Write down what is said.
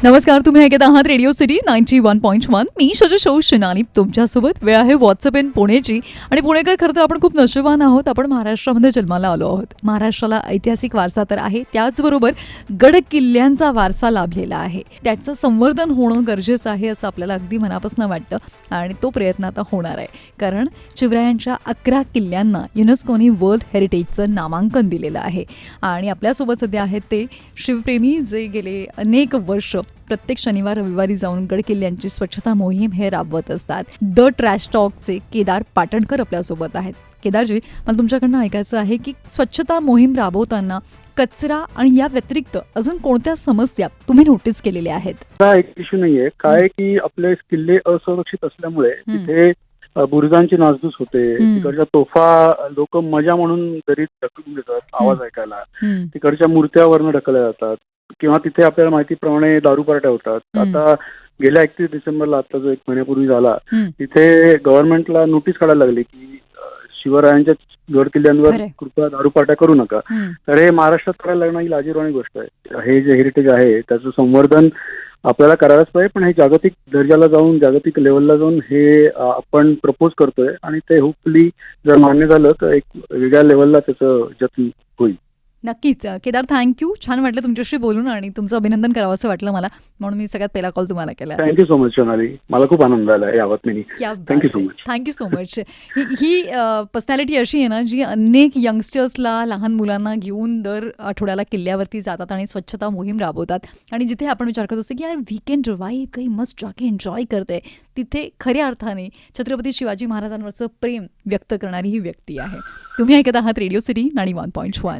नमस्कार, तुम्ही ऐकत आहात रेडिओ सिटी 91.1. मी शजशो शिनानी तुमच्यासोबत. वेळ आहे व्हॉट्सअप इन पुणेची. आणि पुणेकर खरं तर आपण खूप नशीबवान आहोत. आपण महाराष्ट्रामध्ये जन्माला आलो आहोत. महाराष्ट्राला ऐतिहासिक वारसा तर आहे, त्याचबरोबर गड किल्ल्यांचा वारसा लाभलेला आहे. त्याचं संवर्धन होणं गरजेचं आहे असं आपल्याला अगदी मनापासून वाटतं. आणि तो प्रयत्न आता होणार आहे, कारण शिवरायांच्या 11 किल्ल्यांना युनेस्कोने वर्ल्ड हेरिटेजचं नामांकन दिलेलं आहे. आणि आपल्यासोबत सध्या आहेत ते शिवप्रेमी, जे गेले अनेक वर्ष प्रत्येक शनिवार रविवारी जाऊन गड किल्ल्यांची स्वच्छता मोहीम हे राबवत असतात. द ट्रॅश टॉकचे केदार पाटणकर आपल्यासोबत आहेत. केदारजी, मला तुमच्याकडनं ऐकायचं आहे की स्वच्छता मोहीम राबवताना कचरा आणि या व्यतिरिक्त अजून कोणत्या समस्या तुम्ही नोटीस केलेल्या आहेत? एक इश्यू नाहीये. काय की आपले किल्ले असुरक्षित असल्यामुळे तिथे बुरुजांची नासधूस होते. तिकडच्या तोफा लोक मजा म्हणून दरीत ढकलून देतात आवाज ऐकायला. तिकडच्या मूर्त्यावरनं ढकलल्या जातात, किंवा तिथे आपल्याला माहितीप्रमाणे दारू पार्ट्या होतात. आता गेल्या 31 डिसेंबरला, आता जो 1 महिन्यापूर्वी झाला, तिथे गव्हर्नमेंटला नोटीस काढायला लागली की शिवरायांच्या गड किल्ल्यांवर कृपया दारू पार्ट्या करू नका. तर हे महाराष्ट्रात करायला लागणं ही लाजिरवाणी गोष्ट आहे. हे जे हेरिटेज आहे त्याचं संवर्धन आपल्याला करायलाच पाहिजे, पण हे जागतिक दर्जाला जाऊन, जागतिक लेवलला जाऊन हे आपण प्रपोज करतोय, आणि ते होपफुली जर मान्य झालं तर एक वेगळ्या लेवलला त्याचं जतन होईल. नक्कीच केदार, थँक्यू. छान वाटलं तुमच्याशी बोलून आणि तुमचं अभिनंदन करावं असं वाटलं मला, म्हणून मी सगळ्यात पहिला कॉल तुम्हाला केला. थँक्यू सो मच सोनाली, मला खूप आनंद झाला या बातमीने. Thank you so much. Thank you so much. ही पर्सनॅलिटी अशी आहे ना, जी अनेक यंगस्टर्सला, लहान मुलांना घेऊन दर आठवड्याला किल्ल्यावरती जातात आणि स्वच्छता मोहीम राबवतात. आणि जिथे आपण विचार करत असतो की यार वीकेंड रिवाईव्ह, काही मस्त जागे एन्जॉय करते, तिथे खऱ्या अर्थाने छत्रपती शिवाजी महाराजांवरचं प्रेम व्यक्त करणारी ही व्यक्ती आहे. तुम्ही ऐकत आहात रेडिओ सिटी 91.1.